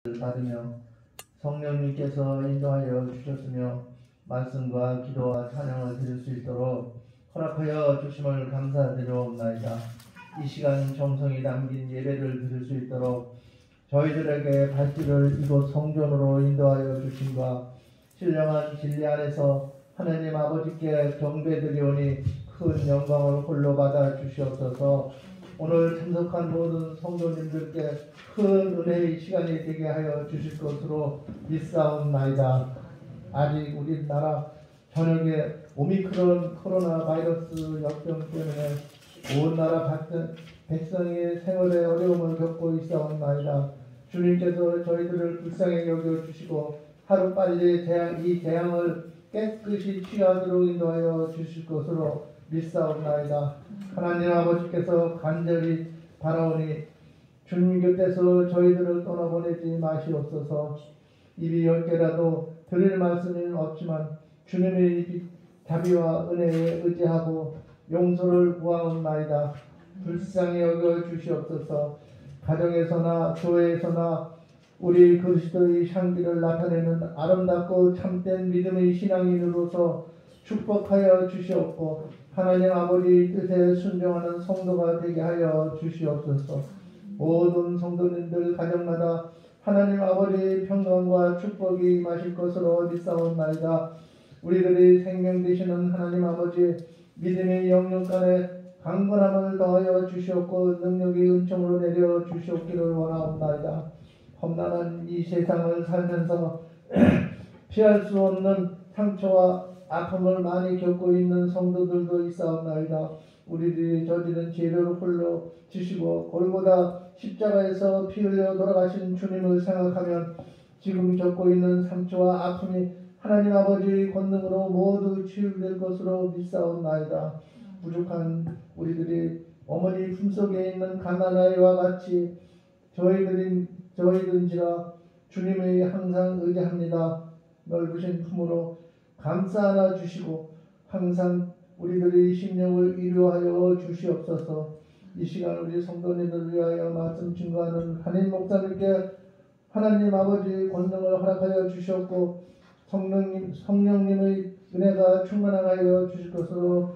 받으며 성령님께서 인도하여 주셨으며 말씀과 기도와 찬양을 드릴 수 있도록 허락하여 주심을 감사드리옵나이다. 이 시간 정성이 담긴 예배를 드릴 수 있도록 저희들에게 발길을 이곳 성전으로 인도하여 주심과 신령한 진리 안에서 하나님 아버지께 경배드리오니 큰 영광을 홀로 받아 주시옵소서. 오늘 참석한 모든 성도님들께 큰 은혜의 시간이 되게 하여 주실 것으로 믿사옵나이다. 아직 우리나라 전역에 오미크론 코로나 바이러스 역병 때문에 온 나라 백성의 생활에 어려움을 겪고 있사옵나이다. 주님께서 저희들을 불쌍히 여겨주시고 하루빨리 이 재앙을 깨끗이 취하도록 인도하여 주실 것으로 믿사옵나이다. 하나님 아버지께서 간절히 바라오니 주님 곁에서 저희들을 떠나보내지 마시옵소서. 입이 10개라도 드릴 말씀은 없지만 주님의 자비와 은혜에 의지하고 용서를 구하옵나이다. 불쌍히 여겨 주시옵소서. 가정에서나 교회에서나 우리 그리스도의 향기를 나타내는 아름답고 참된 믿음의 신앙인으로서 축복하여 주시옵고 하나님 아버지의 뜻에 순종하는 성도가 되게 하여 주시옵소서. 모든 성도님들 가정마다 하나님 아버지의 평강과 축복이 임하실 것으로 믿사옵나이다. 우리들의 생명 되시는 하나님 아버지 믿음의 영육간에 강건함을 더하여 주시옵고 능력의 은총으로 내려 주시옵기를 원하옵나이다. 험난한 이 세상을 살면서 피할 수 없는 상처와 아픔을 많이 겪고 있는 성도들도 있사옵나이다. 우리들이 저지른 죄를 홀로 지시고 골고다 십자가에서 피 흘려 돌아가신 주님을 생각하면 지금 겪고 있는 상처와 아픔이 하나님 아버지의 권능으로 모두 치유될 것으로 믿사옵나이다. 부족한 우리들이 어머니 품속에 있는 가난아이와 같이 저희든지라 주님의 항상 의지합니다. 넓으신 품으로 감싸 안아 주시고 항상 우리들의 심령을 위로하여 주시옵소서. 이 시간 우리 성도님들을 위하여 말씀 증거하는 한인 목사님께 하나님 아버지의 권능을 허락하여 주셨고 성령님의 은혜가 충만하여 주실 것으로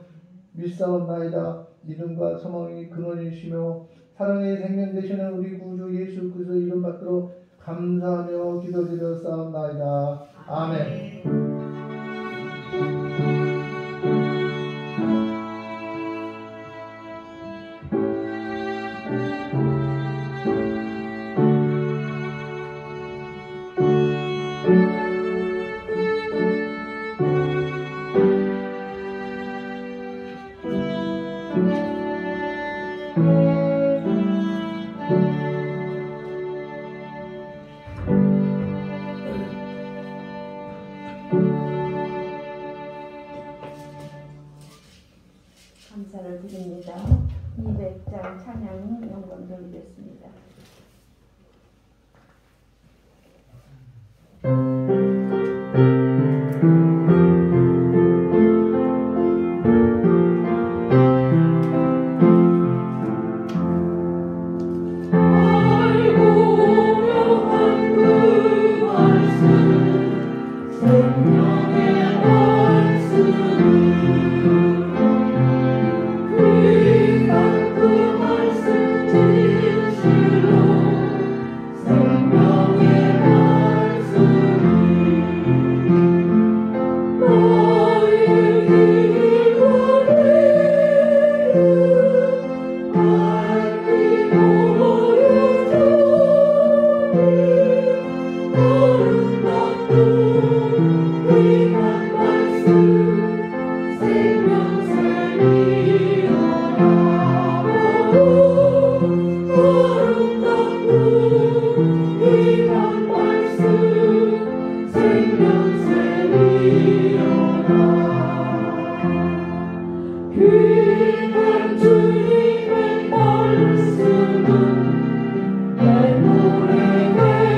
믿사옵나이다. 믿음과 소망의 근원이시며 사랑의 생명 되시는 우리 구주 예수 그리스도의 이름 받들어 감사하며 기도드렸사옵나이다. 아멘. 감사를 드립니다. 200장 찬양 영광 돌리겠습니다. 주님의 말씀은 내 노래에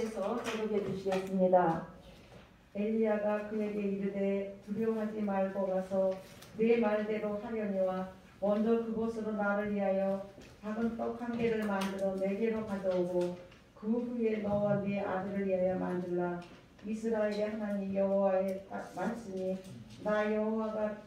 6절에서 기록해 주시겠습니다. 엘리야가 그에게 이르되 두려워하지 말고 가서 내 말대로 하려니와 먼저 그곳으로 나를 위하여 작은 떡 1개를 만들어 내게로 가져오고 그 후에 너와 네 아들을 위하여 만들라. 이스라엘의 하나님 여호와의 말씀이 나 여호와가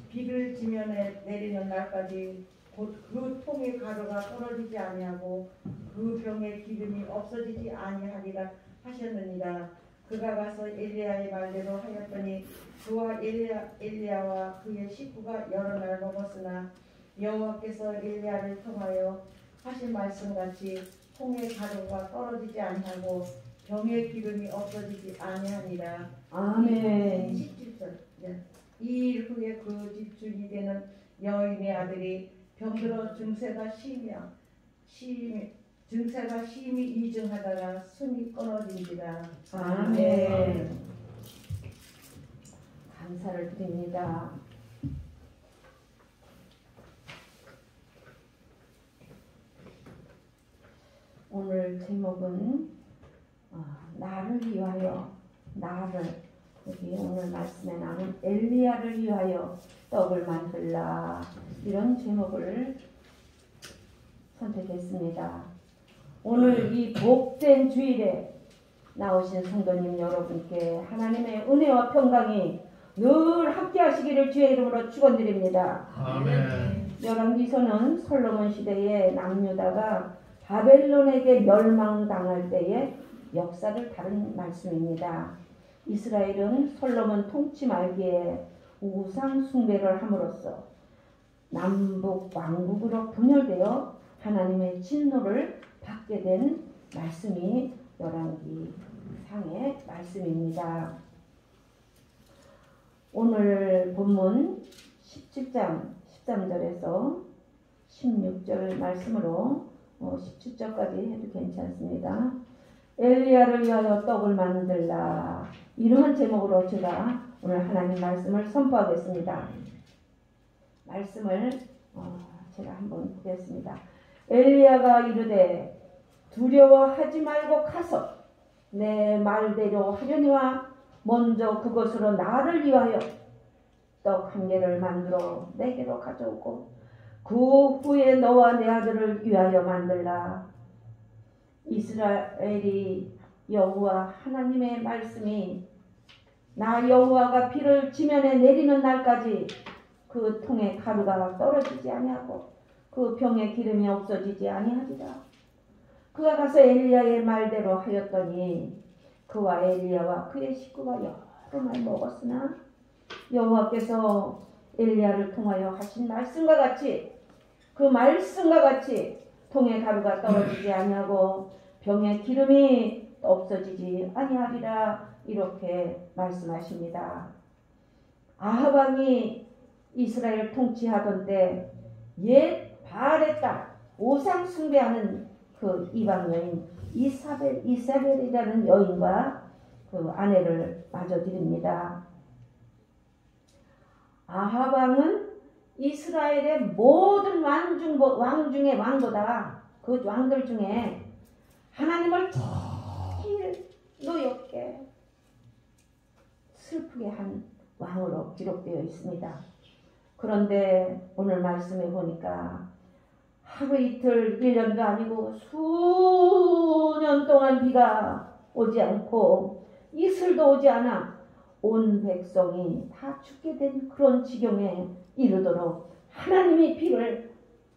비를 지면에 내리는 날까지 곧 그 통의 가루가 떨어지지 아니하고 그 병의 기름이 없어지지 아니하리라 하셨느니라. 그가 가서 엘리야의 말대로 하였더니 그와 엘리야와 그의 식구가 여러 날 먹었으나 여호와께서 엘리야를 통하여 하신 말씀같이 통의 가루가 떨어지지 아니하고 병의 기름이 없어지지 아니하니라. 아멘. 17절. 이 일 후에 그 집 주인이 되는 여인의 아들이 병들어 증세가 심히 이증하다가 숨이 끊어진지라. 아멘. 감사를 드립니다. 오늘 제목은 나를 위하여, 나를, 여기 오늘 말씀에 나오는 엘리야를 위하여 떡을 만들라, 이런 제목을 선택했습니다. 오늘 이 복된 주일에 나오신 성도님 여러분께 하나님의 은혜와 평강이 늘 함께 하시기를 주의 이름으로 축원드립니다. 아멘. 열왕기서는 솔로몬 시대에 남유다가 바벨론에게 멸망당할 때의 역사를 다룬 말씀입니다. 이스라엘은 솔로몬 통치 말기에 우상 숭배를 함으로써 남북 왕국으로 분열되어 하나님의 진노를 받게 된 말씀이 열왕기 상의 말씀입니다. 오늘 본문 17장 13절에서 16절 말씀으로 17절까지 해도 괜찮습니다. 엘리야를 위하여 떡을 만들라, 이러한 제목으로 제가 오늘 하나님 말씀을 선포하겠습니다. 말씀을 제가 한번 보겠습니다. 엘리야가 이르되 두려워하지 말고 가서 내 말대로 하려니와 먼저 그것으로 나를 위하여 떡 1개를 만들어 내게로 가져오고 그 후에 너와 내 아들을 위하여 만들라. 이스라엘이 여호와 하나님의 말씀이 나 여호와가 비를 지면에 내리는 날까지 그 통에 가루가 떨어지지 아니하고 그 병에 기름이 없어지지 아니하리라. 그가 가서 엘리야의 말대로 하였더니 그와 엘리야와 그의 식구가 여러 날 먹었으나 여호와께서 엘리야를 통하여 하신 말씀과 같이 그 말씀과 같이 통에 가루가 떨어지지 아니하고 병에 기름이 없어지지 아니하리라, 이렇게 말씀하십니다. 아합 왕이 이스라엘 통치하던 때 옛 바알의 딸 우상 숭배하는 그 이방 여인 이사벨이라는 여인과 그 아내를 마저 드립니다. 아합 왕은 이스라엘의 모든 왕 중의 왕보다 그 왕들 중에 하나님을 제일 노엽게 슬프게 한 왕으로 기록되어 있습니다. 그런데 오늘 말씀에 보니까 하루 이틀 1년도 아니고 수년 동안 비가 오지 않고 이슬도 오지 않아 온 백성이 다 죽게 된 그런 지경에 이르도록 하나님이 비를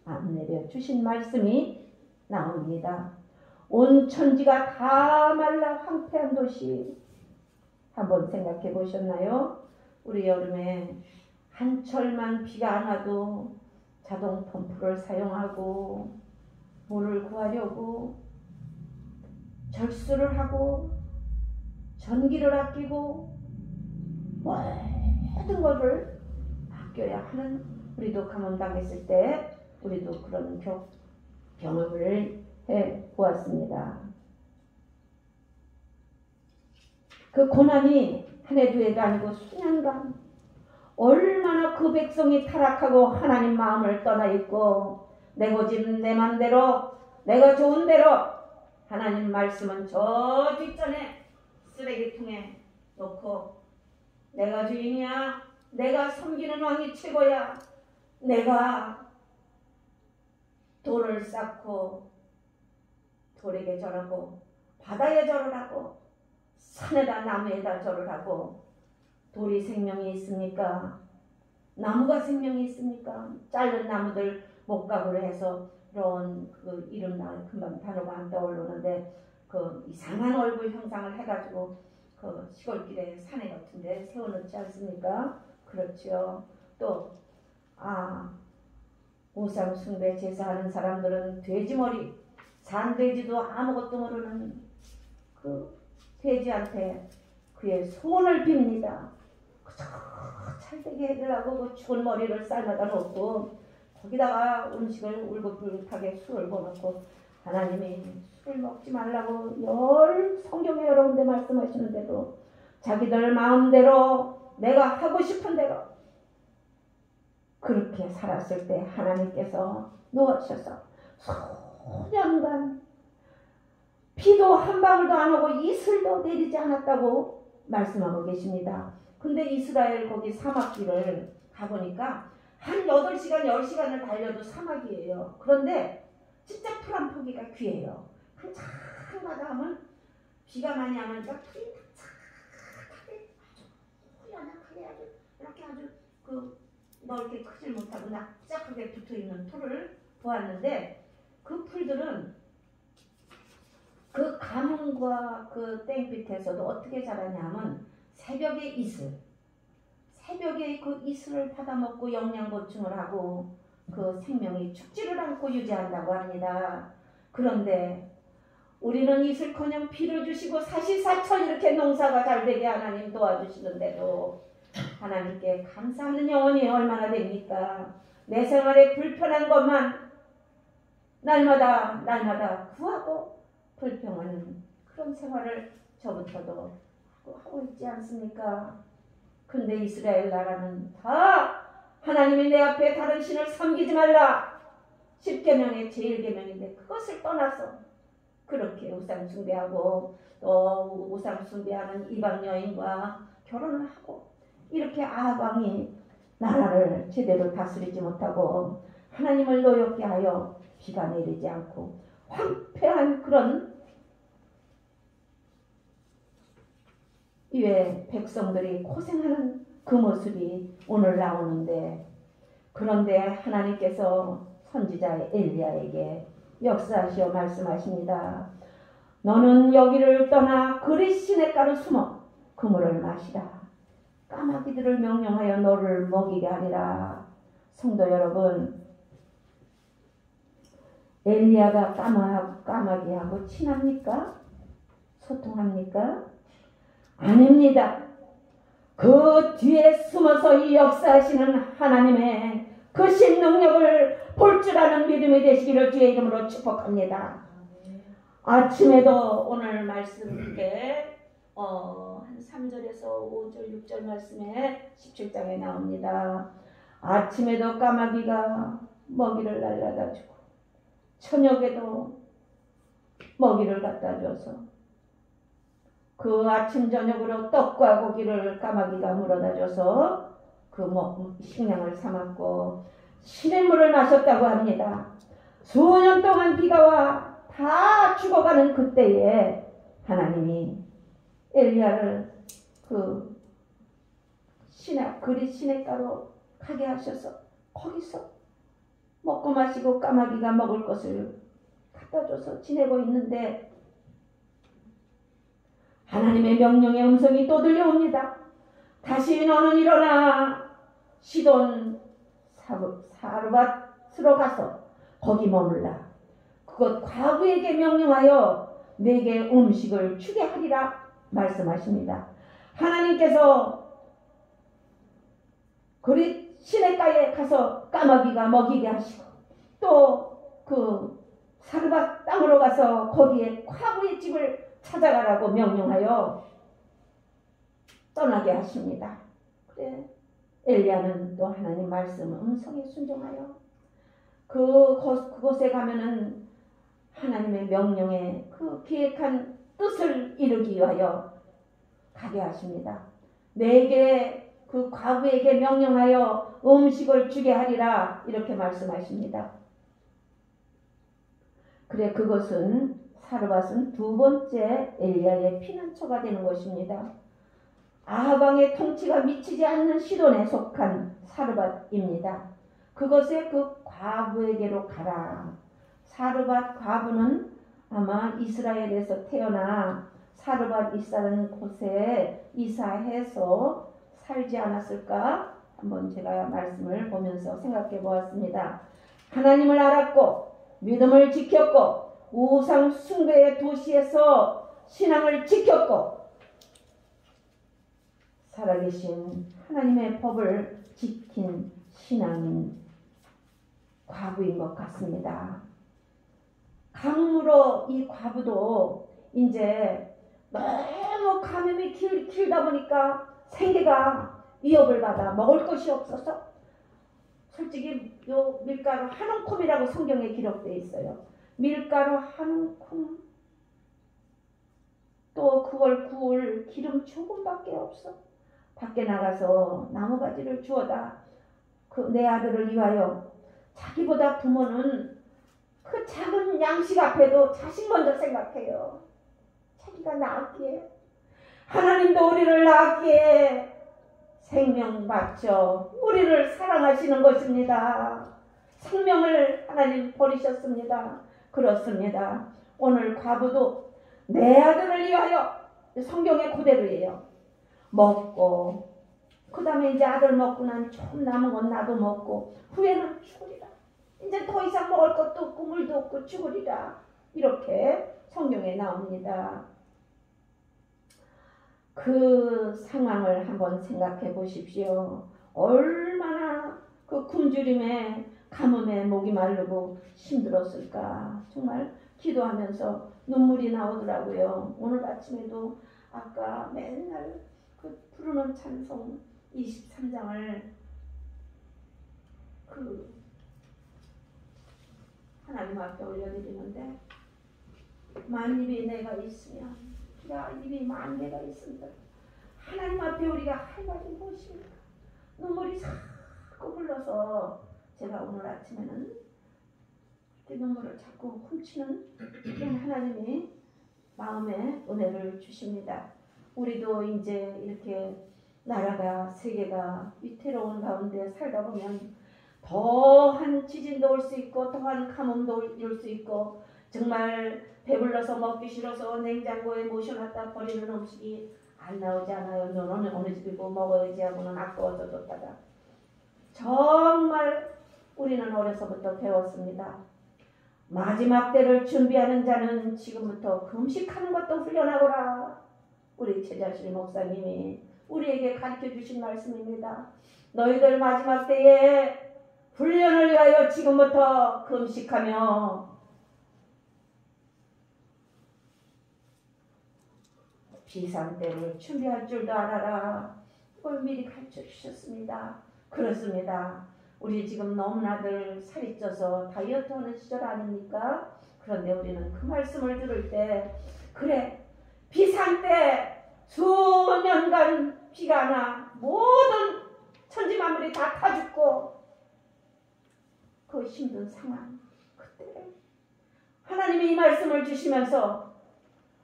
안 내려 주신 말씀이 나옵니다. 온 천지가 다 말라 황폐한 도시, 한번 생각해 보셨나요? 우리 여름에 한철만 비가 안 와도 자동 펌프를 사용하고 물을 구하려고 절수를 하고 전기를 아끼고 모든 것을 아껴야 하는, 우리도 감염당했을 때 우리도 그런 경험을 해 보았습니다. 그 고난이 한 해 두 해가 아니고 수년간 얼마나 그 백성이 타락하고 하나님 마음을 떠나 있고 내 고집 내 맘대로 내가 좋은 대로 하나님 말씀은 저 뒷전에 쓰레기통에 놓고 내가 주인이야. 내가 섬기는 왕이 최고야. 내가 돌을 쌓고 돌에게 절하고 바다에 절을 하고 산에다 나무에다 절을 하고 돌이 생명이 있습니까? 나무가 생명이 있습니까? 자른 나무들 목각으로 해서 이런 그 이름 나 금방 단어가 안 떠오르는데 그 이상한 얼굴 형상을 해가지고 그 시골길에 산에 같은데 세워놓지 않습니까? 그렇죠. 또 우상 숭배 제사하는 사람들은 돼지머리 산돼지도 아무것도 모르는 그 돼지한테 그의 소원을 빕니다. 찰되게 해달라고 그 죽은 머리를 삶아다 놓고 거기다가 음식을 울긋불긋하게 술을 부어놓고 하나님이 술을 먹지 말라고 성경에 여러 군데 말씀하시는데도 자기들 마음대로 내가 하고 싶은 대로 그렇게 살았을 때 하나님께서 놓으셔서 소년간 비도 한 방울도 안 오고 이슬도 내리지 않았다고 말씀하고 계십니다. 근데 이스라엘 거기 사막길을 가보니까 한 8시간, 10시간을 달려도 사막이에요. 그런데 진짜 풀 한 포기가 귀해요. 한참마다 하면 비가 많이 안 오니까 풀이 탁탁하게 아주 호연하게 아주 이렇게 아주 그 넓게 크질 못하고 납작하게 붙어있는 풀을 보았는데 그 풀들은 그 가뭄과 그 땡빛에서도 어떻게 자라냐면 새벽에 그 이슬을 받아먹고 영양 보충을 하고 그 생명이 죽지를 않고 유지한다고 합니다. 그런데 우리는 이슬커녕 비를 주시고 사시사철 이렇게 농사가 잘 되게 하나님 도와주시는데도 하나님께 감사하는 영혼이 얼마나 됩니까? 내 생활에 불편한 것만 날마다 구하고 불평하는 그런 생활을 저부터도 하고 있지 않습니까? 근데 이스라엘 나라는 다 하나님이 내 앞에 다른 신을 섬기지 말라 10계명의 제일 계명인데 그것을 떠나서 그렇게 우상 숭배하고 또 우상 숭배하는 이방 여인과 결혼을 하고 이렇게 아합 왕이 나라를 제대로 다스리지 못하고 하나님을 노엽게 하여 비가 내리지 않고 황폐한 그런 이외 백성들이 고생하는 그 모습이 오늘 나오는데 그런데 하나님께서 선지자 엘리야에게 역사하시어 말씀하십니다. 너는 여기를 떠나 그릿 시냇가로 숨어 그물을 마시라. 까마귀들을 명령하여 너를 먹이게 하리라. 성도 여러분, 엘리야가 까마귀하고 친합니까? 소통합니까? 아닙니다. 그 뒤에 숨어서 이 역사하시는 하나님의 그 신능력을 볼 줄 아는 믿음이 되시기를 주의 이름으로 축복합니다. 아침에도 오늘 말씀에 한 3절에서 5절 6절 말씀에 17장에 나옵니다. 아침에도 까마귀가 먹이를 날라다 주고 저녁에도 먹이를 갖다 줘서 그 아침 저녁으로 떡과 고기를 까마귀가 물어다 줘서 그 식량을 삼았고 시냇물을 마셨다고 합니다. 수년 동안 비가 와 다 죽어가는 그때에 하나님이 엘리야를 그 그릿 시냇가로 가게 하셔서 거기서 먹고 마시고 까마귀가 먹을 것을 갖다 줘서 지내고 있는데 하나님의 명령의 음성이 또 들려옵니다. 다시 너는 일어나 시돈 사르밧으로 가서 거기 머물라. 그것 과부에게 명령하여 내게 음식을 주게 하리라 말씀하십니다. 하나님께서 그릿 시냇가에 가서 까마귀가 먹이게 하시고 또 그 사르밧 땅으로 가서 거기에 과부의 집을 찾아가라고 명령하여 떠나게 하십니다. 그래 엘리야는 또 하나님 말씀 음성에 순종하여 그곳에 가면은 하나님의 명령에 그 계획한 뜻을 이루기 위하여 가게 하십니다. 내게 그 과부에게 명령하여 음식을 주게 하리라 이렇게 말씀하십니다. 그래 그것은 사르밧은 두 번째 엘리야의 피난처가 되는 것입니다. 아합 왕의 통치가 미치지 않는 시돈에 속한 사르밧입니다. 그것에 그 과부에게로 가라. 사르밧 과부는 아마 이스라엘에서 태어나 사르밧 이스라는 곳에 이사해서 살지 않았을까? 한번 제가 말씀을 보면서 생각해 보았습니다. 하나님을 알았고 믿음을 지켰고 우상 숭배의 도시에서 신앙을 지켰고 살아계신 하나님의 법을 지킨 신앙인 과부인 것 같습니다. 가뭄으로 이 과부도 이제 너무 감염이 길다 보니까 생계가 위협을 받아 먹을 것이 없어서 솔직히 요 밀가루 한 움큼이라고 성경에 기록되어 있어요. 밀가루 한 움큼 또 그걸 구울 기름 조금밖에 없어. 밖에 나가서 나무가지를 주워다 그 내 아들을 위하여 자기보다 부모는 그 작은 양식 앞에도 자식 먼저 생각해요. 자기가 낳았기에 하나님도 우리를 낳았기에 생명 바쳐 우리를 사랑하시는 것입니다. 생명을 하나님 버리셨습니다. 그렇습니다. 오늘 과부도 내 아들을 위하여 성경의 그대로예요. 먹고 그 다음에 이제 아들 먹고 난 좀 남은 건 나도 먹고 후에는 죽으리라. 이제 더 이상 먹을 것도 없고 물도 없고 죽으리라. 이렇게 성경에 나옵니다. 그 상황을 한번 생각해 보십시오. 얼마나 그 굶주림에 가뭄에 목이 마르고 힘들었을까. 정말 기도하면서 눈물이 나오더라고요. 오늘 아침에도 아까 맨날 그 부르는 찬송 23장을 그 하나님 앞에 올려드리는데 만입이 내가 있으면 야 입이 만 개가 있습니다. 하나님 앞에 우리가 할 말이 무엇입니까? 눈물이 자꾸 흘러서 제가 오늘 아침에는 이렇게 눈물을 자꾸 훔치는 그런 하나님이 마음에 은혜를 주십니다. 우리도 이제 이렇게 나라가 세계가 위태로운 가운데 살다 보면 더한 지진도 올 수 있고 더한 가뭄도 올 수 있고 정말 배불러서 먹기 싫어서 냉장고에 모셔놨다 버리는 음식이 안 나오지 않아요. 너는 어느 집이고 먹어야지 하고는 아까워서 뒀다가 정말 우리는 어려서부터 배웠습니다. 마지막 때를 준비하는 자는 지금부터 금식하는 것도 훈련하거라. 우리 최자실 목사님이 우리에게 가르쳐주신 말씀입니다. 너희들 마지막 때에 훈련을 위하여 지금부터 금식하며 비상 때를 준비할 줄도 알아라. 그걸 미리 가르쳐 주셨습니다. 그렇습니다. 우리 지금 너무나들 살이 쪄서 다이어트 하는 시절 아닙니까? 그런데 우리는 그 말씀을 들을 때 그래 비상 때 수년간 비가 나 모든 천지만물이 다 타 죽고 그 힘든 상황 그때 하나님이 이 말씀을 주시면서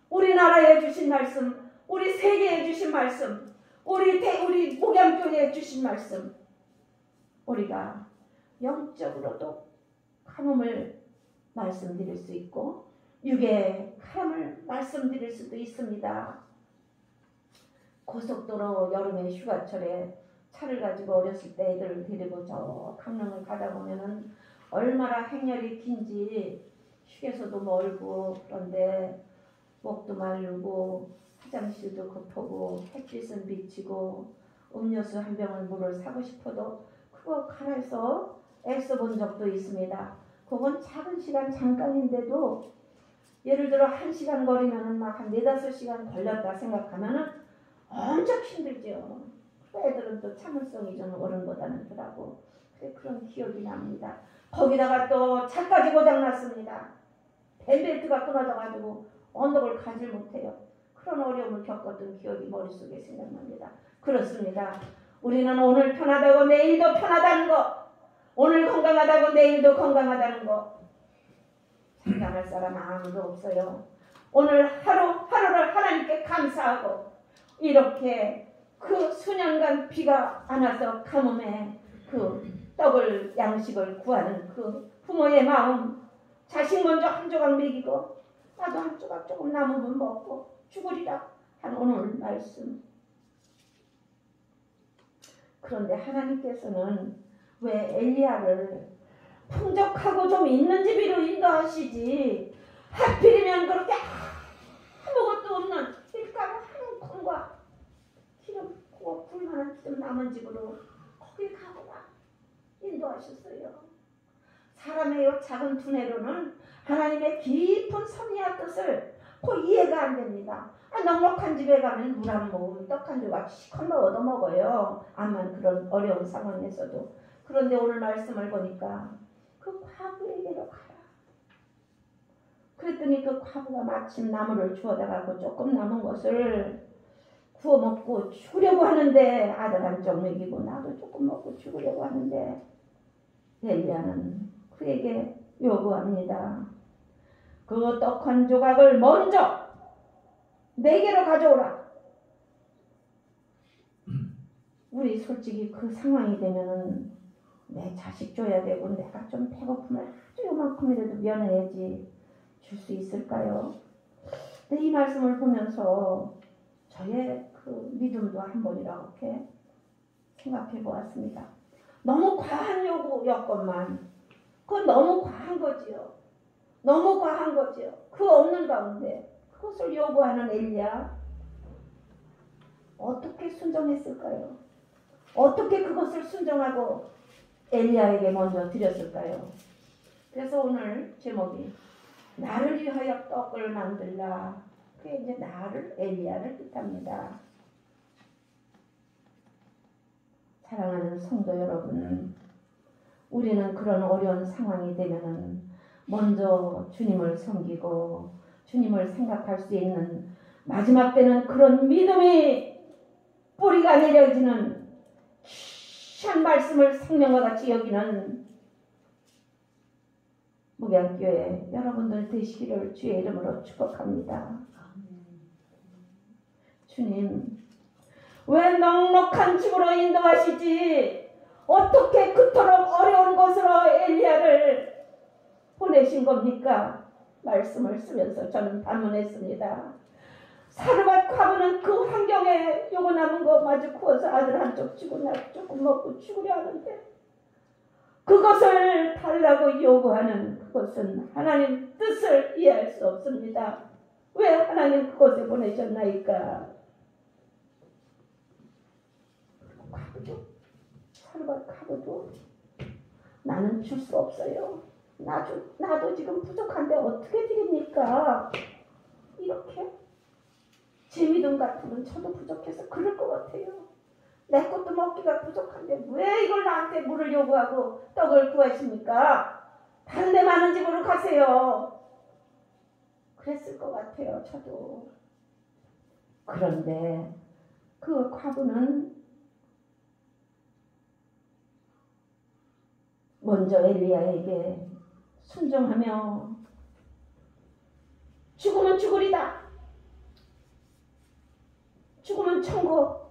우리나라에 주신 말씀, 우리 세계에 주신 말씀, 우리 목양교회에 주신 말씀, 우리가 영적으로도 가뭄을 말씀드릴 수 있고 육의 가뭄을 말씀드릴 수도 있습니다. 고속도로 여름에 휴가철에 차를 가지고 어렸을 때 애들을 데리고 저 강릉을 가다 보면은 얼마나 행렬이 긴지 휴게소도 멀고 그런데 목도 마르고 화장실도 급하고 햇빛은 비치고 음료수 한 병을 물을 사고 싶어도 그거 가라해서 애써 본 적도 있습니다. 그건 작은 시간 잠깐인데도 예를 들어 1시간 거리면은 막 한 4-5시간 걸렸다 생각하면은 엄청 힘들죠. 애들은 또 참을성이 좀 어른보다는 덜하고 그런 기억이 납니다. 거기다가 또 차까지 고장났습니다. 엠벨트가 끊어져가지고 언덕을 가지 못해요. 그런 어려움을 겪었던 기억이 머릿속에 생각납니다. 그렇습니다. 우리는 오늘 편하다고 내일도 편하다는 거, 오늘 건강하다고 내일도 건강하다는 거 장담할 사람 아무도 없어요. 오늘 하루하루를 하나님께 감사하고 이렇게 그 수년간 비가 안 와서 가뭄에 그 떡을 양식을 구하는 그 부모의 마음, 자식 먼저 한 조각 먹이고 나도 한 조각 조금 남으면 먹고 죽으리라 한 오늘 말씀. 그런데 하나님께서는 왜 엘리야를 풍족하고 좀 있는 집으로 인도하시지 하필이면 그렇게 아무것도 없는 길가루 한 콩과 기름 부어 불만한 기름 남은 집으로 거기 가거나 인도하셨어요. 사람의 요 작은 두뇌로는 하나님의 깊은 섭리와 뜻을 이해가 안 됩니다. 넉넉한 집에 가면 물 한 모금 떡 한 조각 시컷 얻어먹어요. 암만 그런 어려운 상황에서도. 그런데 오늘 말씀을 보니까 그 과부에게로 가라. 그랬더니 그 과부가 마침 나무를 주워다가 조금 남은 것을 구워 먹고 죽으려고 하는데 아들 한쪽 먹이고 나도 조금 먹고 죽으려고 하는데 엘리야는 그에게 요구합니다. 그 떡 한 조각을 먼저 내게로 가져오라. 우리 솔직히 그 상황이 되면은 내 자식 줘야 되고 내가 좀 배고프면 아주 요만큼이라도 면해야지 줄 수 있을까요? 근데 이 말씀을 보면서 저의 그 믿음도 한번 이렇게 생각해 보았습니다. 너무 과한 요구였건만 그건 너무 과한 거지요. 너무 과한 거지요. 그 없는 가운데 그것을 요구하는 엘리야 어떻게 순종했을까요? 어떻게 그것을 순종하고 엘리야에게 먼저 드렸을까요? 그래서 오늘 제목이 나를 위하여 떡을 만들라. 그게 이제 나를 엘리야를 뜻합니다. 사랑하는 성도 여러분, 우리는 그런 어려운 상황이 되면은 먼저 주님을 섬기고 주님을 생각할 수 있는 마지막 때는 그런 믿음이 뿌리가 내려지는 귀한 말씀을 생명과 같이 여기는 목양교회 여러분들 되시기를 주의 이름으로 축복합니다. 주님, 왜 넉넉한 집으로 인도하시지 어떻게 그토록 어려운 곳으로 엘리야를 보내신 겁니까? 말씀을 쓰면서 저는 반문했습니다. 사르밧 과부는 그 환경에 요거 남은 거 마저 구워서 아들 한쪽 주고 나 조금 먹고 죽으려 하는데 그것을 달라고 요구하는 그것은 하나님 뜻을 이해할 수 없습니다. 왜 하나님 그곳에 보내셨나이까? 과부도 사르밧 과부도 나는 줄 수 없어요. 나도 지금 부족한데 어떻게 드립니까? 이렇게 제 믿음 같으면 저도 부족해서 그럴 것 같아요. 내 것도 먹기가 부족한데 왜 이걸 나한테 물을 요구하고 떡을 구하십니까? 다른 데 많은 집으로 가세요. 그랬을 것 같아요. 저도. 그런데 그 과부는 먼저 엘리야에게 순종하며 죽으면 죽으리다. 죽으면 천국.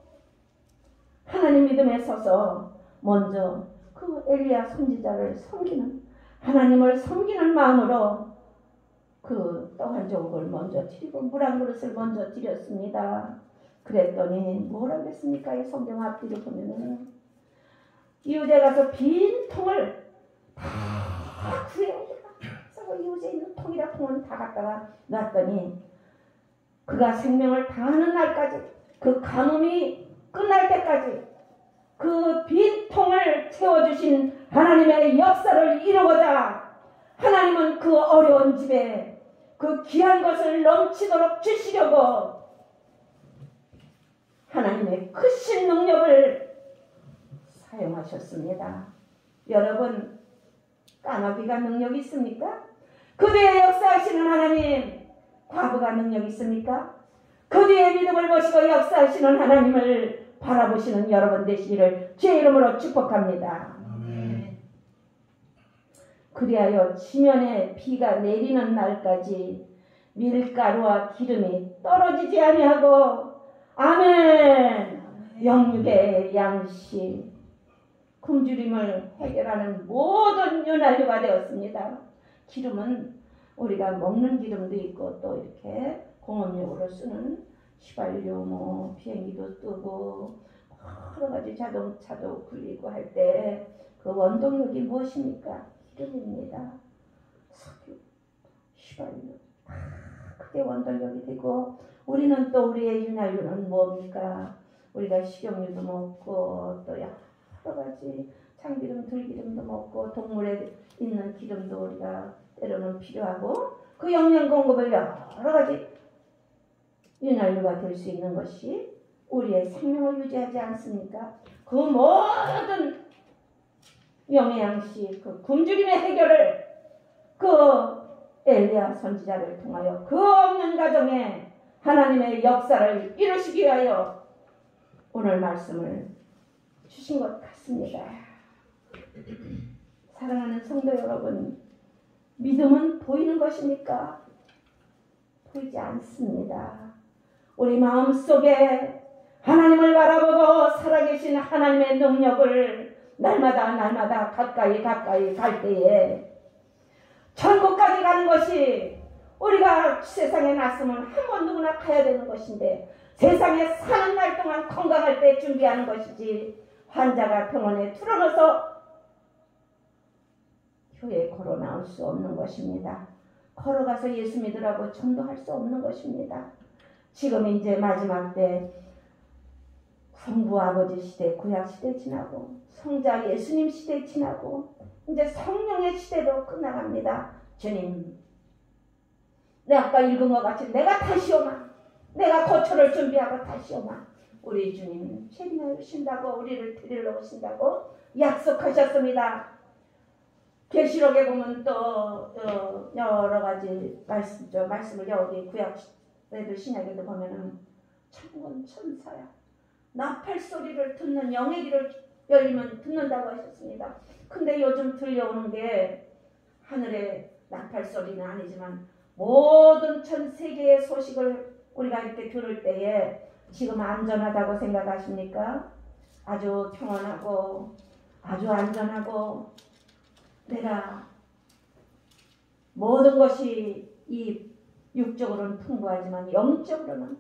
하나님 믿음에 서서 먼저 그 엘리야 선지자를 섬기는 하나님을 섬기는 마음으로 그 떡 한 조각을 먼저 드리고 물 한 그릇을 먼저 드렸습니다. 그랬더니 뭐라 그랬습니까? 이 성경 앞뒤를 보면은 이웃에 가서 빈 통을 다 구해오더라. 그래서 이웃에 있는 통이라 통은 다 갖다가 놨더니 그가 생명을 다하는 날까지 그 가뭄이 끝날 때까지 그 빈 통을 채워주신 하나님의 역사를 이루고자 하나님은 그 어려운 집에 그 귀한 것을 넘치도록 주시려고 하나님의 크신 능력을 사용하셨습니다. 여러분, 까마귀가 능력이 있습니까? 그 뒤에 역사하시는 하나님, 과부가 능력 있습니까? 그 뒤에 믿음을 보시고 역사하시는 하나님을 바라보시는 여러분 되시기를 주의 이름으로 축복합니다. 아멘. 그리하여 지면에 비가 내리는 날까지 밀가루와 기름이 떨어지지 아니하고 아멘. 영육의 양식 굶주림을 해결하는 모든 윤활유가 되었습니다. 기름은 우리가 먹는 기름도 있고 또 이렇게 공업용으로 쓰는 휘발유, 비행기도 뜨고 여러 가지 자동차도 굴리고 할 때 그 원동력이 무엇입니까? 기름입니다. 석유, 휘발유 그게 원동력이 되고 우리는 또 우리의 윤활유는 뭡니까? 우리가 식용유도 먹고 또 여러 가지 참기름, 들기름도 먹고 동물에 있는 기름도 우리가 때로는 필요하고 그 영양 공급을 여러 가지 윤활유가 될 수 있는 것이 우리의 생명을 유지하지 않습니까? 그 모든 영양식, 그 굶주림의 해결을 그 엘리야 선지자를 통하여 그 없는 가정에 하나님의 역사를 이루시기 위하여 오늘 말씀을 주신 것 같습니다. 사랑하는 성도 여러분, 믿음은 보이는 것입니까? 보이지 않습니다. 우리 마음속에 하나님을 바라보고 살아계신 하나님의 능력을 날마다 가까이 갈 때에 천국까지 가는 것이 우리가 세상에 났으면 한 번 누구나 가야 되는 것인데 세상에 사는 날 동안 건강할 때 준비하는 것이지 환자가 병원에 틀어넣어서 교회에 걸어 나올 수 없는 것입니다. 걸어가서 예수 믿으라고 전도할 수 없는 것입니다. 지금 이제 마지막 때 성부 아버지 시대, 구약 시대 지나고 성자 예수님 시대 지나고 이제 성령의 시대도 끝나갑니다. 주님, 내가 아까 읽은 것 같이 내가 다시 오마, 내가 거처를 준비하고 다시 오마. 우리 주님 책임을 오신다고 우리를 데리러 오신다고 약속하셨습니다. 계시록에 보면 또 여러 가지 말씀을 여기 구약에도 신약에도 보면은 천군 천사야 나팔 소리를 듣는 영의 귀를 열리면 듣는다고 하셨습니다. 근데 요즘 들려오는 게 하늘의 나팔 소리는 아니지만 모든 전 세계의 소식을 우리가 이렇게 들을 때에 지금 안전하다고 생각하십니까? 아주 평안하고 아주 안전하고 내가 모든 것이 이 육적으로는 풍부하지만 영적으로는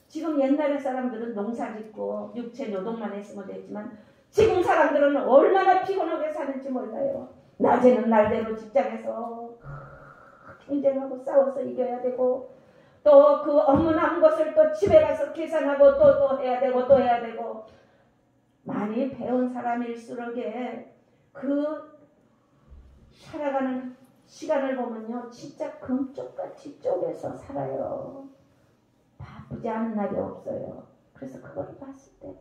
지금 옛날의 사람들은 농사짓고 육체 노동만 했으면 됐지만 지금 사람들은 얼마나 피곤하게 사는지 몰라요. 낮에는 날대로 직장에서 경쟁하고 싸워서 이겨야 되고 또 그 업무 남은 것을 또 집에 가서 계산하고 또 해야 되고 많이 배운 사람일수록에 그 살아가는 시간을 보면요 진짜 금쪽같이 쪼개서 살아요. 바쁘지 않은 날이 없어요. 그래서 그걸 봤을 때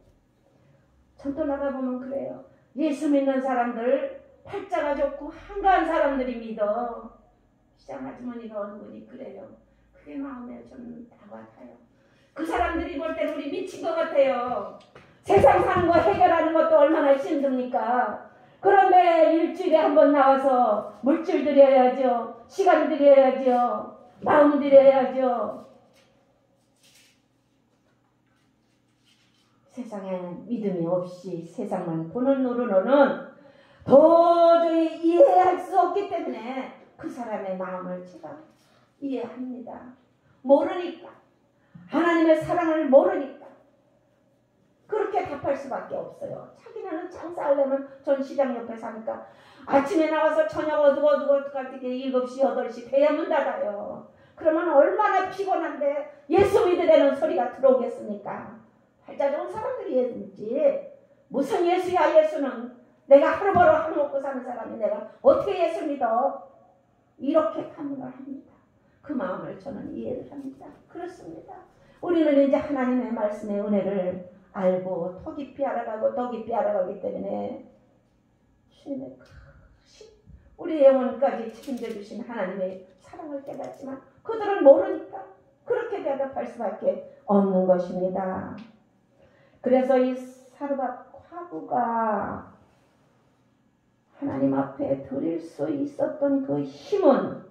전도 나가보면 그래요. 예수 믿는 사람들 팔자가 좋고 한가한 사람들이 믿어. 시장 아주머니가 어느 분이 그래요. 그게 마음에 좀 다가타요. 그 사람들이 볼 때는 우리 미친 것 같아요. 세상 사는 거 해결하는 것도 얼마나 힘듭니까? 그런데 일주일에 한 번 나와서 물질 드려야죠. 시간 드려야죠. 마음 드려야죠. 세상에 믿음이 없이 세상만 보는 노릇노는 도저히 이해할 수 없기 때문에 그 사람의 마음을 제가 이해합니다. 모르니까. 하나님의 사랑을 모르니까. 그렇게 답할 수밖에 없어요. 자기네는 장사하려면 전 시장 옆에 사니까 아침에 나와서 저녁 어둑어둑 7시 8시 돼야 문 닫아요. 그러면 얼마나 피곤한데 예수 믿으려는 소리가 들어오겠습니까? 팔자 좋은 사람들이 예수지. 무슨 예수야 예수는. 내가 하루 벌어 하루 먹고 사는 사람이 내가 어떻게 예수 믿어? 이렇게 판단을 합니다. 그 마음을 저는 이해를 합니다. 그렇습니다. 우리는 이제 하나님의 말씀의 은혜를 알고 더 깊이 알아가고 더 깊이 알아가기 때문에 주님의 크신 우리 영혼까지 책임져 주신 하나님의 사랑을 깨닫지만 그들은 모르니까 그렇게 대답할 수밖에 없는 것입니다. 그래서 이 사르밧 과부가 하나님 앞에 드릴 수 있었던 그 힘은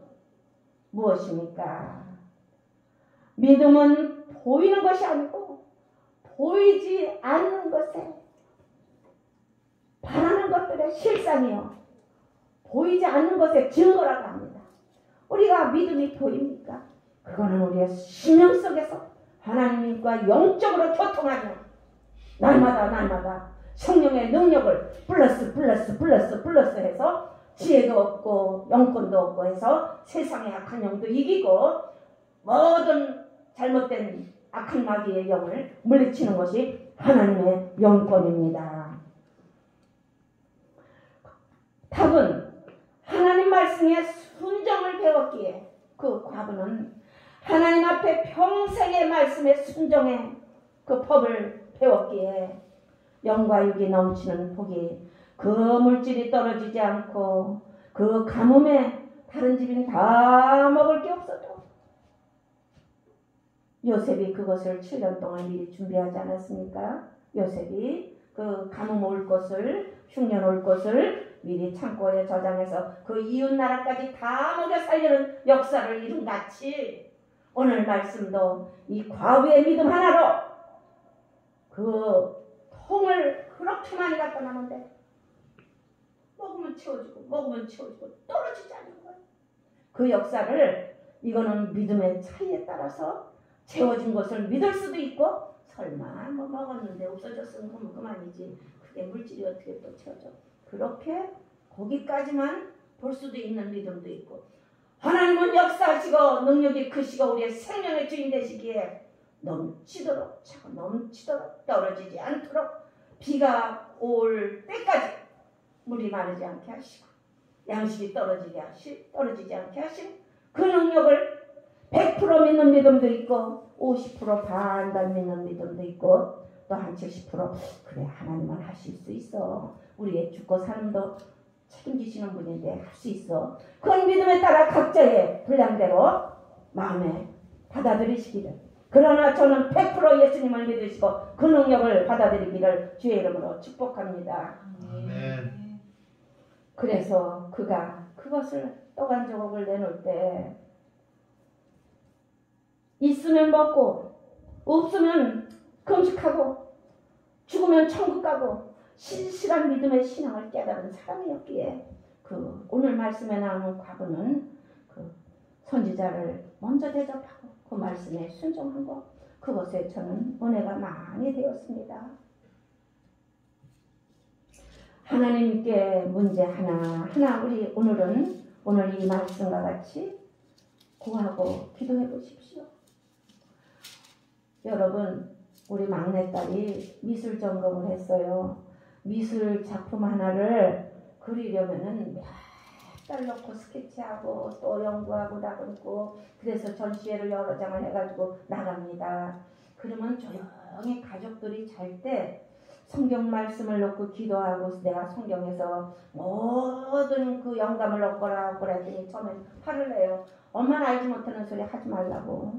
무엇입니까? 믿음은 보이는 것이 아니고 보이지 않는 것에 바라는 것들의 실상이요, 보이지 않는 것의 증거라고 합니다. 우리가 믿음이 보입니까? 그거는 우리의 심령 속에서 하나님과 영적으로 교통하며 날마다 성령의 능력을 플러스 해서 지혜도 없고 영권도 없고 해서 세상의 악한 영도 이기고 모든 잘못된 악한 마귀의 영을 물리치는 것이 하나님의 영권입니다. 답은 하나님 말씀에 순종을 배웠기에 그 과부는 하나님 앞에 평생의 말씀에 순종해 그 법을 배웠기에 영과 육이 넘치는 복이 그 물질이 떨어지지 않고 그 가뭄에 다른 집인 다 먹을 게 없어도 요셉이 그것을 7년 동안 미리 준비하지 않았습니까? 요셉이 그 가뭄 올 것을, 흉년 올 것을 미리 창고에 저장해서 그 이웃 나라까지 다 먹여 살리는 역사를 이룬 같이 오늘 말씀도 이 과부의 믿음 하나로 그 통을 그렇게 많이 갖다 놨는데 먹으면 채워지고 떨어지지 않는 거예요. 그 역사를 이거는 믿음의 차이에 따라서 채워진 것을 믿을 수도 있고 설마 뭐 먹었는데 없어졌으면 그만이지 그게 물질이 어떻게 또 채워져. 그렇게 거기까지만 볼 수도 있는 믿음도 있고 하나님은 역사하시고 능력이 크시고 우리의 생명의 주인 되시기에 넘치도록 떨어지지 않도록 비가 올 때까지 물이 마르지 않게 하시고 양식이 떨어지지 않게 하시고 그 능력을 100% 믿는 믿음도 있고 50% 반반 믿는 믿음도 있고 또 한 70% 그래 하나님은 하실 수 있어. 우리의 죽고 사는도 책임지시는 분인데 할 수 있어. 그 믿음에 따라 각자의 분량대로 마음에 받아들이시기를. 그러나 저는 100% 예수님을 믿으시고 그 능력을 받아들이기를 주의 이름으로 축복합니다. 아멘. 그래서 그가 그것을 떡한 조각을 내놓을 때 있으면 먹고 없으면 금식하고 죽으면 천국 가고 신실한 믿음의 신앙을 깨달은 사람이었기에 그 오늘 말씀에 나오는 과부는 그 선지자를 먼저 대접하고 그 말씀에 순종한 것, 그것에 저는 은혜가 많이 되었습니다. 하나님께 문제 하나 우리 오늘 이 말씀과 같이 구하고 기도해 보십시오. 여러분, 우리 막내딸이 미술 전공을 했어요. 미술 작품 하나를 그리려면은 몇 달 놓고 스케치하고 또 연구하고 다듬고 그래서 전시회를 여러 장을 해가지고 나갑니다. 그러면 조용히 가족들이 잘 때 성경 말씀을 놓고 기도하고 내가 성경에서 모든 그 영감을 얻거라 했더니 처음엔 화를 내요. 엄마는 알지 못하는 소리 하지 말라고.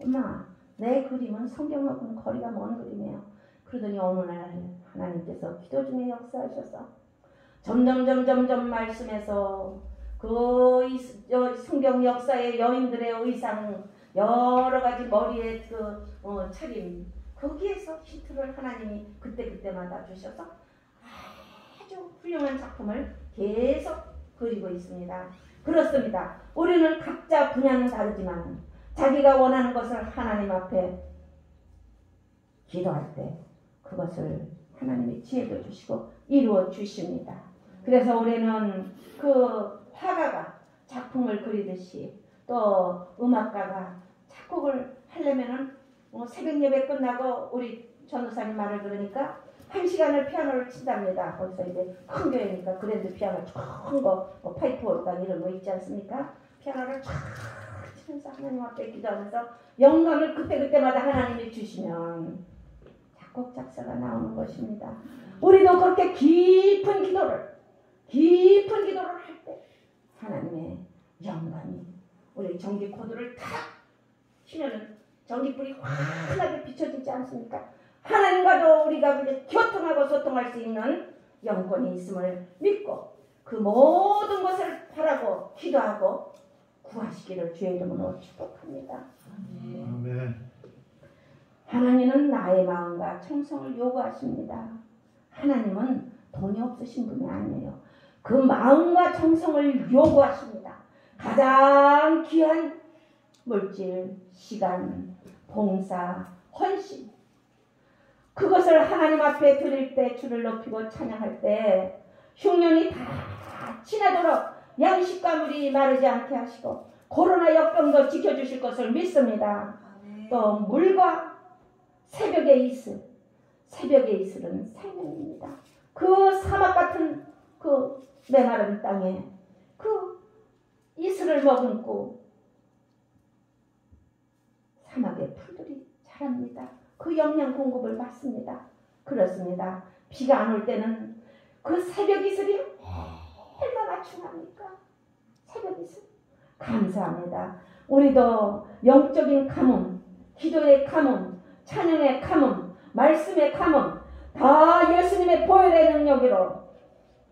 엄마, 내 그림은 성경하고는 거리가 먼 그림이에요. 그러더니 어느 날 하나님께서 기도 중에 역사하셔서 점점 말씀에서 그 성경 역사의 여인들의 의상 여러 가지 머리에 그 차림 거기에서 힌트를 하나님이 그때마다 주셔서 아주 훌륭한 작품을 계속 그리고 있습니다. 그렇습니다. 우리는 각자 분야는 다르지만 자기가 원하는 것을 하나님 앞에 기도할 때 그것을 하나님이 지혜도 주시고 이루어 주십니다. 그래서 우리는 그 화가가 작품을 그리듯이 또 음악가가 작곡을 하려면은 새벽 예배 끝나고 우리 전도사님 말을 들으니까 1시간을 피아노를 친답니다. 거기서 이제 큰 교회니까 그랜드 피아노 큰 거 파이프 오르간 이런 거 있지 않습니까? 피아노를 쫙 치면서 하나님 앞에 기도하면서 영감을 그때마다 하나님이 주시면 작곡 작사가 나오는 것입니다. 우리도 그렇게 깊은 기도를 할 때 하나님의 영광이 우리 전기 코드를 탁 치면은 전기불이 환하게 비춰지지 않습니까? 하나님과도 우리가 교통하고 소통할 수 있는 영권이 있음을 믿고 그 모든 것을 바라고 기도하고 구하시기를 주의 이름으로 축복합니다. 아멘. 하나님은 나의 마음과 청성을 요구하십니다. 하나님은 돈이 없으신 분이 아니에요. 그 마음과 청성을 요구하십니다. 가장 귀한 물질, 시간, 봉사, 헌신, 그것을 하나님 앞에 드릴 때 주를 높이고 찬양할 때 흉년이 다 지나도록 양식과 물이 마르지 않게 하시고 코로나 역병도 지켜주실 것을 믿습니다. 또 물과 새벽의 이슬, 새벽의 이슬은 생명입니다. 그 사막 같은 그 메마른 땅에 그 이슬을 머금고 사막의 풀들이 자랍니다. 그 영양 공급을 받습니다. 그렇습니다. 비가 안 올 때는 그 새벽 이슬이 얼마나 중요합니까? 새벽 이슬. 감사합니다. 우리도 영적인 가뭄, 기도의 가뭄, 찬양의 가뭄, 말씀의 가뭄 다 예수님의 보혈의 능력으로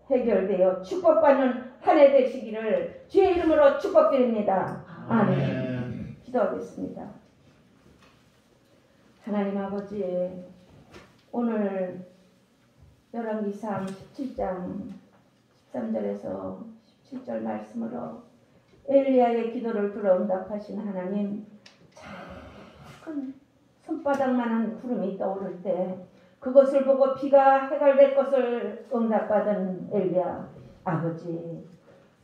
해결되어 축복받는 한 해 되시기를 주의 이름으로 축복드립니다. 아멘. 기도하겠습니다. 하나님 아버지, 오늘 열왕기상 17장 13절에서 17절 말씀으로 엘리야의 기도를 들어 응답하신 하나님, 작은 손바닥만한 구름이 떠오를 때 그것을 보고 비가 해갈될 것을 응답받은 엘리야 아버지,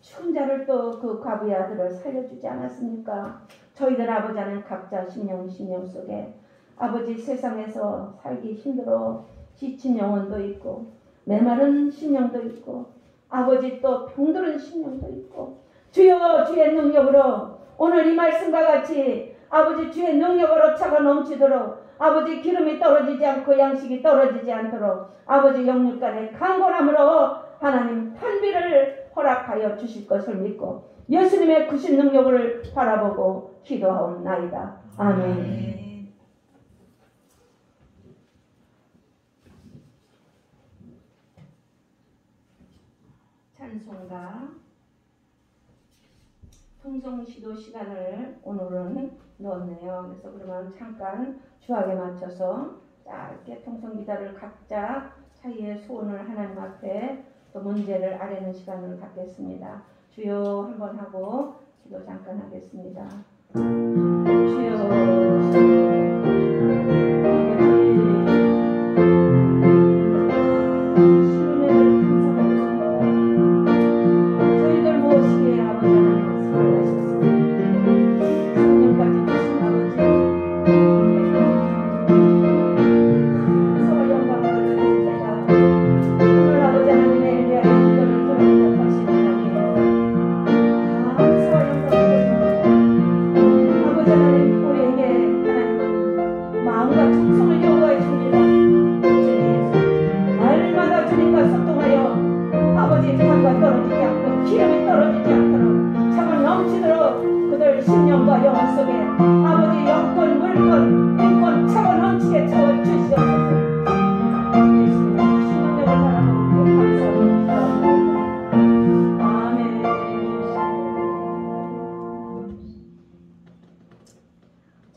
추운 자를 또 그 과부의 아들을 살려주지 않았습니까? 저희들 아버지는 각자 심령 속에 아버지 세상에서 살기 힘들어 지친 영혼도 있고 메마른 심령도 있고 아버지 또 병들은 심령도 있고 주여 주의 능력으로 오늘 이 말씀과 같이 아버지 주의 능력으로 차가 넘치도록 아버지 기름이 떨어지지 않고 양식이 떨어지지 않도록 아버지 영육간의 강건함으로 하나님 탄비를 허락하여 주실 것을 믿고 예수님의 크신 능력을 바라보고 기도하옵나이다. 아멘. 찬송가 통성시도 시간을 오늘은 넣었네요. 그래서 그러면 잠깐 주학에 맞춰서 짧게 통성기도를 각자 자기의 소원을 하나님 앞에 또 문제를 아뢰는 시간을 갖겠습니다. 주여 한번 하고 기도 잠깐 하겠습니다. 주여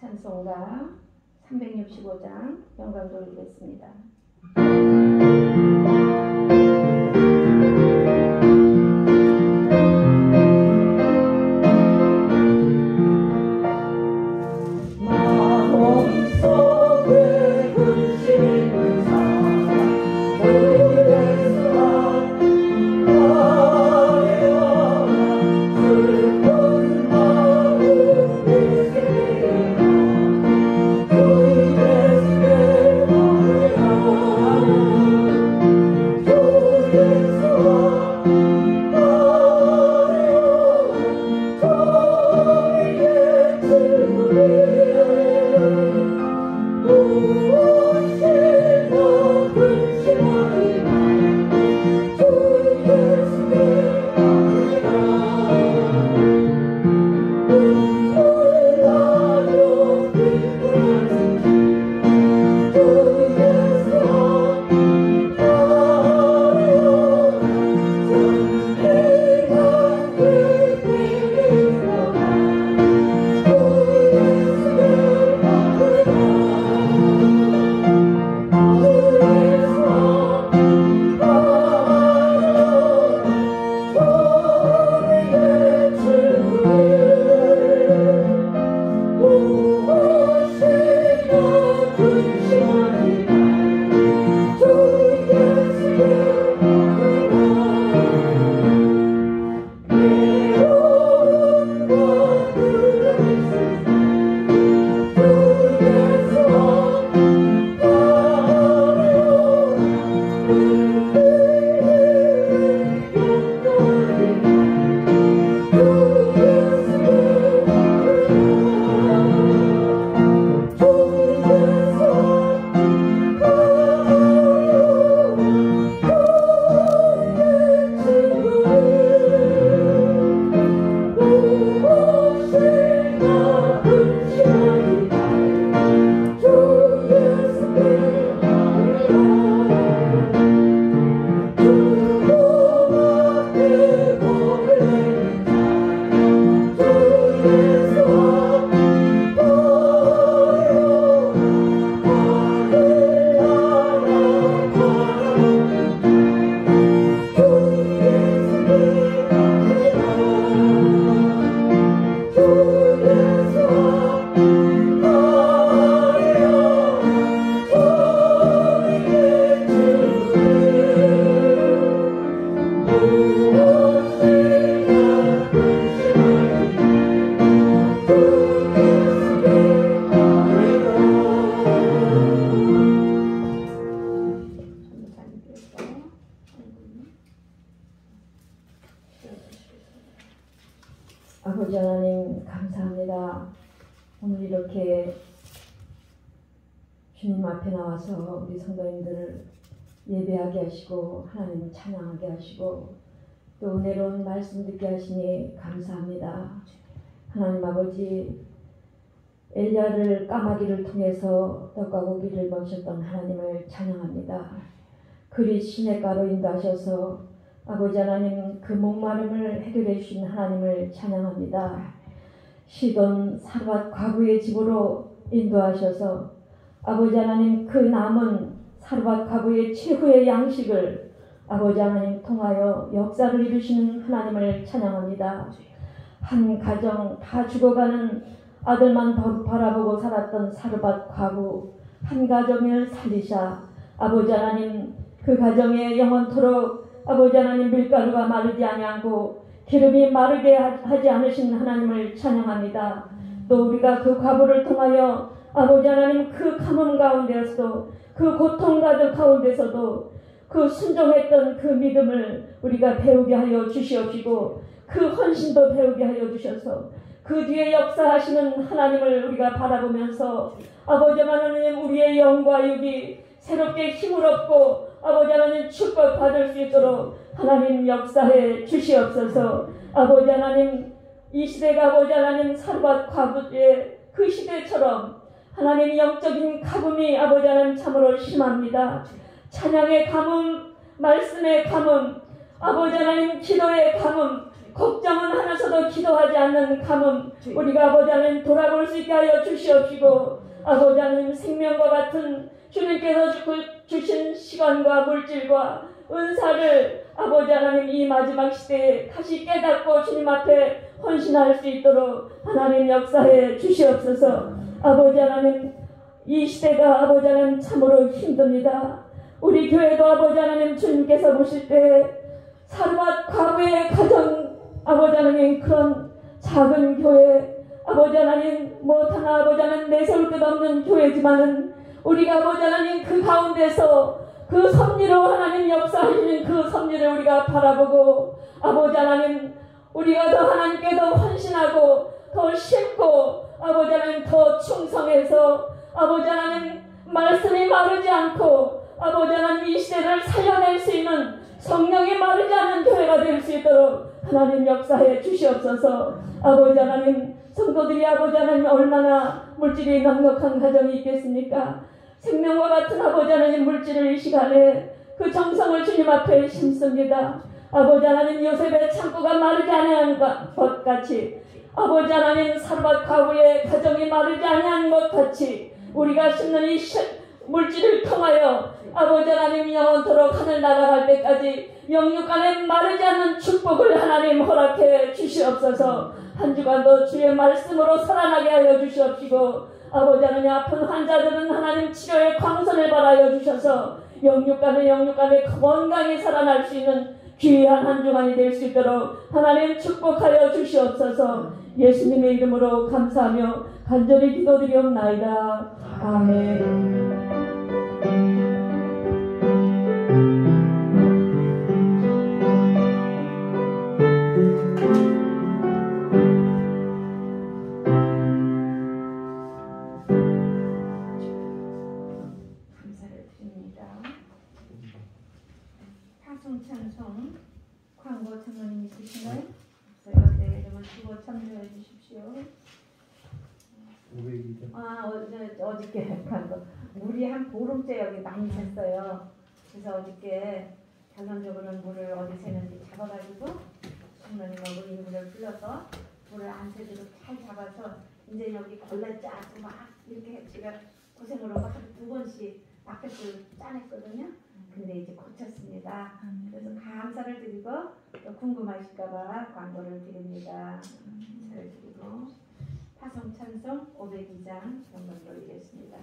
찬송가 365장 영광 돌리겠습니다. Oh 아버지 하나님 감사합니다. 오늘 이렇게 주님 앞에 나와서 우리 성도님들을 예배하게 하시고 하나님 찬양하게 하시고 또 은혜로운 말씀 듣게 하시니 감사합니다. 하나님 아버지, 엘리야를 까마귀를 통해서 떡과 고기를 먹으셨던 하나님을 찬양합니다. 그리 시냇가로 인도하셔서 아버지 하나님 그 목마름을 해결해 주신 하나님을 찬양합니다. 시돈 사르밧 과부의 집으로 인도하셔서 아버지 하나님 그 남은 사르밧 과부의 최후의 양식을 아버지 하나님 통하여 역사를 이루시는 하나님을 찬양합니다. 한 가정 다 죽어가는 아들만 바라보고 살았던 사르밧 과부 한 가정을 살리사 아버지 하나님 그 가정에 영원토록 아버지 하나님 밀가루가 마르지 아니하고 기름이 마르게 하지 않으신 하나님을 찬양합니다. 또 우리가 그 과부를 통하여 아버지 하나님 그 가뭄 가운데서도 그 고통 가운데서도 그 순종했던 그 믿음을 우리가 배우게 하여 주시옵시고 그 헌신도 배우게 하여 주셔서 그 뒤에 역사하시는 하나님을 우리가 바라보면서 아버지 하나님 우리의 영과 육이 새롭게 힘을 얻고 아버지 하나님 축복받을 수 있도록 하나님 역사해 주시옵소서. 아버지 하나님 이 시대가 아버지 하나님 사르밧 과부의 그 시대처럼 하나님 영적인 가뭄이 아버지 하나님 참으로 심합니다. 찬양의 가뭄, 말씀의 가뭄, 아버지 하나님 기도의 가뭄, 걱정은 하면서도 기도하지 않는 가뭄, 우리가 아버지 하나님 돌아볼 수 있게 하여 주시옵시고 아버지 하나님 생명과 같은 주님께서 주신 시간과 물질과 은사를 아버지 하나님 이 마지막 시대에 다시 깨닫고 주님 앞에 헌신할 수 있도록 하나님 역사해 주시옵소서. 아버지 하나님 이 시대가 아버지 하나님 참으로 힘듭니다. 우리 교회도 아버지 하나님 주님께서 보실 때 사르밧 과부의 가정 아버지 하나님 그런 작은 교회 아버지 하나님 못하나 아버지 하나님 내세울 것 없는 교회지만은 우리가 아버지 하나님 그 가운데서 그 섭리로 하나님 역사하시는 그 섭리를 우리가 바라보고 아버지 하나님 우리가 더 하나님께 더 헌신하고 더 심고 아버지 하나님 더 충성해서 아버지 하나님 말씀이 마르지 않고 아버지 하나님 이 시대를 살려낼 수 있는 성령이 마르지 않는 교회가 될 수 있도록 하나님 역사해 주시옵소서. 아버지 하나님 성도들이 아버지 하나님 얼마나 물질이 넉넉한 가정이 있겠습니까? 생명과 같은 아버지 하나님 물질을 이 시간에 그 정성을 주님 앞에 심습니다. 아버지 하나님 요셉의 창고가 마르지 아니한 것 같이 아버지 하나님 사르밧 가구의 가정이 마르지 아니한 것 같이 우리가 심는 이 물질을 통하여 아버지 하나님 영원토록 하늘 날아갈 때까지 영육간에 마르지 않는 축복을 하나님 허락해 주시옵소서. 한 주간도 주의 말씀으로 살아나게 하여 주시옵시고 아버지 하나님 아픈 환자들은 하나님 치료의 광선을 바라여 주셔서 영육간에 건강히 살아날 수 있는 귀한 한 주간이 될 수 있도록 하나님 축복하여 주시옵소서. 예수님의 이름으로 감사하며 간절히 기도드리옵나이다. 아멘. 찬송 광고 장로님 있으신가요? 없어요. 네, 이름을 주고 참여해 주십시오. 500이죠. 어저께 광고 물이 한 보름째 여기 많이 샜어요. 그래서 어저께 결론적으로는 물을 어디 새는지 잡아가지고 장로님하고 인물을 불러서 물을 안 새도록 잘 잡아서 이제 여기 걸레 짜고 막 이렇게 제가 고생으로 하루 2번씩 앞에서 짜냈거든요. 근데 이제 고쳤습니다. 그래서 감사를 드리고 또 궁금하실까봐 광고를 드립니다. 감사를 드리고 파송찬송 502장 한번 돌리겠습니다.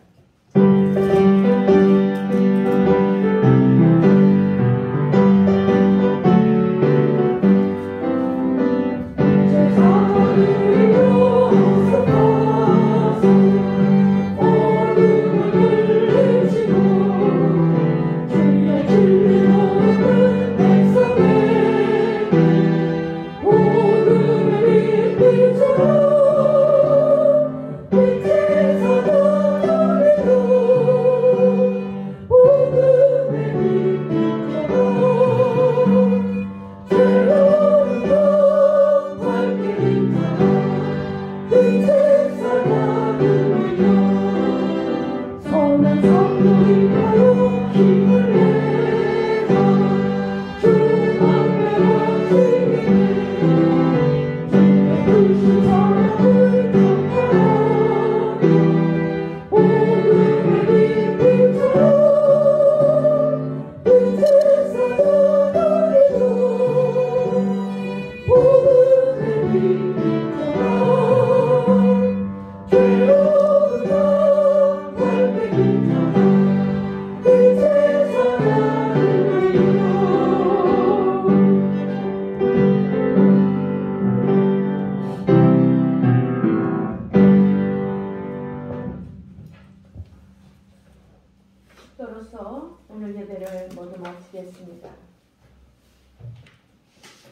오늘 예배를 모두 마치겠습니다.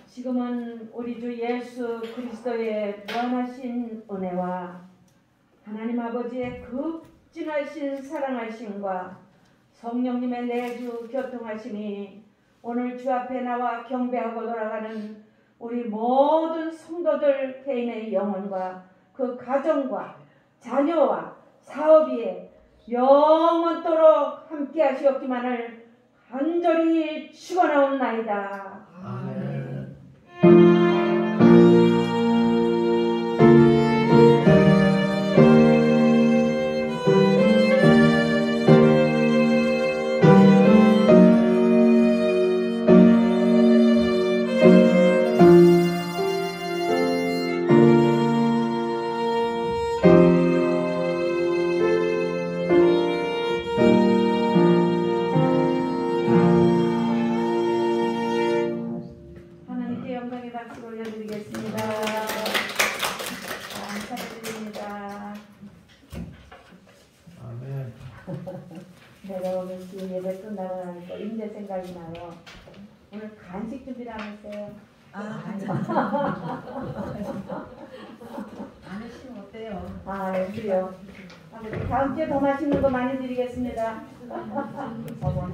지금은 우리 주 예수 그리스도의 무한하신 은혜와 하나님 아버지의 극진하신 사랑하심과 성령님의 내주 교통하심이 오늘 주 앞에 나와 경배하고 돌아가는 우리 모든 성도들 개인의 영혼과 그 가정과 자녀와 사업에 영원토록 함께 하시옵기만을 간절히 축원하옵나이다. 아멘. 내가 오늘 지금 예배 끝나고 나니까 인제 생각이 나요. 오늘 간식 준비를 안 했어요. 안 하시면 어때요? 그래요. 다음 주에 더 맛있는 거 많이 드리겠습니다.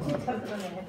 진짜 그러네.